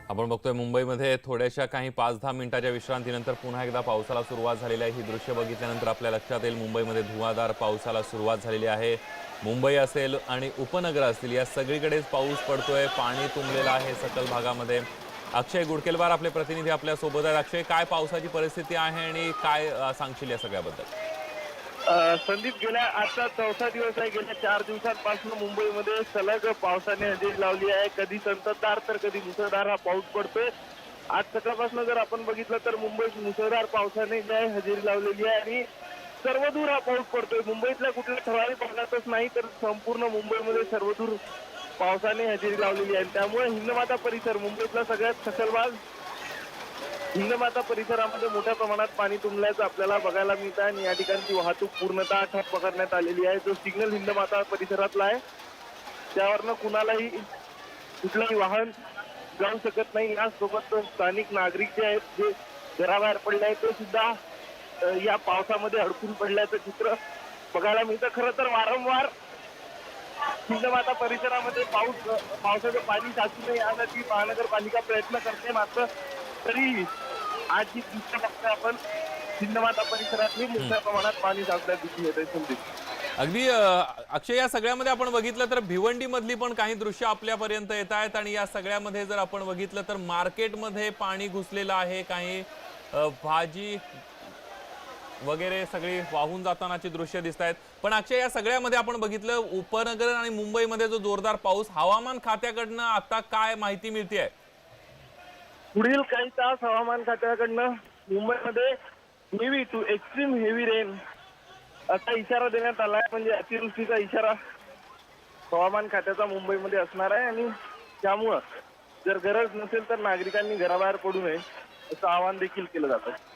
आपण बघतोय मुंबईमध्ये थोड्याशा काही 5-10 मिनिटाच्या विश्रांतीनंतर पुन्हा एकदा पावसाला सुरुवात झालेली आहे। ही दृश्य बघितल्यानंतर आपल्या लक्षात येईल मुंबईमध्ये धुवाधार पावसाला सुरुवात झालेली आहे। मुंबई असेल आणि उपनगर असतील या सगळीकडेच पाऊस पडतोय, पाणी तुंबलेलं आहे सकल भागामध्ये। अक्षय गुडकेलवार आपले प्रतिनिधी आपल्या सोबत आहेत। अक्षय, काय पावसाची परिस्थिती आहे आणि काय सांगशील या सगळ्याबद्दल? संदीप, गेल्या आजचा चौथा दिवस आहे। गेल्या 4 दिवसांपासून मुंबईमध्ये सलग पावसाने हजेरी लावली आहे। कधी संततधार तर कधी मुसळधार हा पाऊस पडतोय। आज सकाळपासून जर आपण बघितलं तर मुंबईत मुसळधार पावसाने जे आहे हजेरी लावलेली आहे आणि सर्वदूर हा पाऊस पडतोय। मुंबईतल्या कुठल्या ठराविक भागातच नाही तर संपूर्ण मुंबईमध्ये सर्वदूर पावसाने हजेरी लावलेली आहे। त्यामुळे हिंदमाता परिसर, मुंबईतला सगळ्यात सखल भाग हिंदमाता परिसरामध्ये मोठ्या प्रमाणात पाणी तुंबल्याचं आपल्याला बघायला मिळतं आणि या ठिकाणची वाहतूक पूर्णतः ठप्प करण्यात आलेली आहे। जो सिग्नल हिंदमाता परिसरातला आहे त्यावरनं कुणालाही कुठलंही वाहन जाऊ शकत नाही। यासोबत स्थानिक नागरिक जे आहेत, जे घराबाहेर पडले आहेत, ते सुद्धा या पावसामध्ये अडकून पडल्याचं चित्र बघायला मिळतं। खरं तर वारंवार हिंदमाता परिसरामध्ये पावसाचं पाणी साचू नये यासाठी महानगरपालिका प्रयत्न करते, मात्र तरी आज जी दृश्य बघतोय आपण हिंदमाता परिसरातली मोठ्या प्रमाणात पाणी साचल्याचं दिसून येतंय। संदीप, अगदी अक्षय, या सगळ्यामध्ये आपण बघितलं तर भिवंडी मधली पण काही दृश्य आपल्यापर्यंत येत आहेत आणि या सगळ्यामध्ये जर आपण बघितलं तर मार्केटमध्ये पाणी घुसलेलं आहे। काही भाजी वगैरे सगळी वाहून जातानाची दृश्य दिसत आहेत। पण अक्षय, या सगळ्यामध्ये आपण बघितलं उपनगर आणि मुंबईमध्ये जो जोरदार पाऊस, हवामान खात्याकडनं आता काय माहिती मिळते? पुढील काही तास हवामान खात्याकडनं मुंबईमध्ये heavy to extreme heavy rain असा इशारा देण्यात आलाय। म्हणजे अतिवृष्टीचा इशारा हवामान खात्याचा मुंबईमध्ये असणार आहे आणि त्यामुळं जर गरज नसेल तर नागरिकांनी घराबाहेर पडू नये असं आवाहन देखील केलं जातं।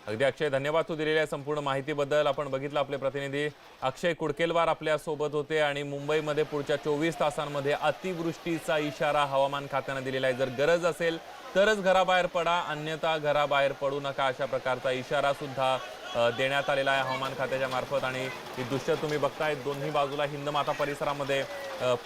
अगदी अक्षय, धन्यवाद तू दिलेल्या संपूर्ण माहितीबद्दल। आपण बघितलं आपले प्रतिनिधी अक्षय गुडकेलवार आपल्या सोबत होते आणि मुंबईमध्ये पुढच्या 24 तासांमध्ये अतिवृष्टीचा इशारा हवामान खात्याने दिलेला आहे। जर गरज असेल तरच घराबाहेर पडा, अन्यथा घराबाहेर पडू नका, अशा प्रकारचा इशारा सुद्धा देण्यात आलेला आहे हवामान खात्याच्या मार्फत। आणि ही दृश्य तुम्ही बघताय, दोन्ही बाजूला हिंदमाता परिसरामध्ये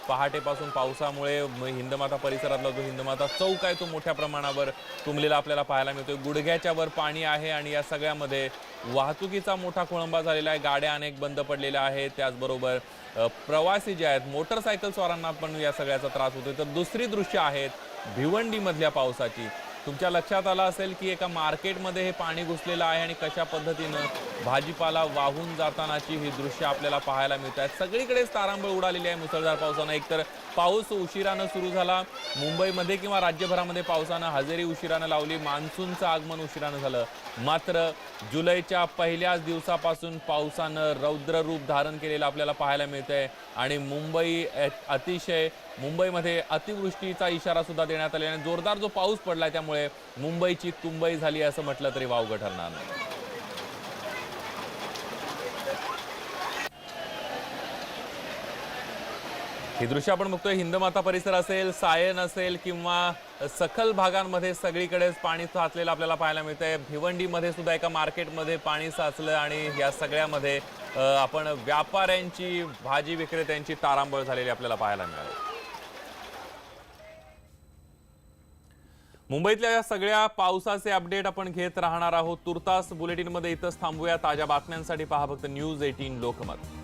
पहाटेपासून पावसामुळे हिंदमाता परिसरातला जो हिंदमाता चौक आहे तो मोठ्या प्रमाणावर तुंबलेला आपल्याला पाहायला मिळतोय। गुडघ्याच्या वर पाणी आहे आणि या सगळ्यामध्ये वाहतुकीचा मोठा खोळंबा झालेला आहे। गाड्या अनेक बंद पडलेल्या आहेत, त्याचबरोबर प्रवासी जे आहेत, मोटरसायकल स्वारांना पण या सगळ्याचा त्रास होतोय। तर दुसरी दृश्य आहेत भिवंडी मधल्या पावसाची। तुमच्या लक्षात आलं असेल की एका मार्केटमध्ये हे पाणी घुसलेलं आहे आणि कशा पद्धतीनं भाजीपाला वाहून जातानाची ही दृश्य आपल्याला पाहायला मिळत आहेत। सगळीकडेच तारांबळ उडालेली आहे मुसळधार पावसानं। एकतर पाऊस उशिरानं सुरू झाला मुंबईमध्ये किंवा राज्यभरामध्ये, पावसानं हजेरी उशिरानं लावली, मान्सूनचं आगमन उशिरानं झालं। मात्र जुलैच्या पहिल्याच दिवसापासून पावसानं रौद्र रूप धारण केलेलं आपल्याला पाहायला मिळतंय आणि मुंबईमध्ये अतिवृष्टीचा इशारा सुद्धा देण्यात आलेला आहे। जोरदार जो पाऊस पडलाय त्यामुळे मुंबईची तुंबई झाली असं म्हटलं तरी वावगं ठरणार नाही। ही दृश्य आपण बघतोय हिंदमाता परिसर असेल, सायन असेल किंवा सखल भागांमध्ये सगळीकडेच पाणी साचलेलं आपल्याला पाहायला मिळतंय। भिवंडीमध्ये सुद्धा एका मार्केटमध्ये पाणी साचलं आणि या सगळ्यामध्ये आपण व्यापाऱ्यांची, भाजी विक्रेत्यांची तारांबळ झालेली आपल्याला पाहायला मिळाली। मुंबईतल्या या सगळ्या पावसाचे अपडेट आपण घेत राहणार आहोत। तुर्तास बुलेटिनमध्ये इथंच थांबूया। ताज्या बातम्यांसाठी पहा फक्त न्यूज 18 लोकमत।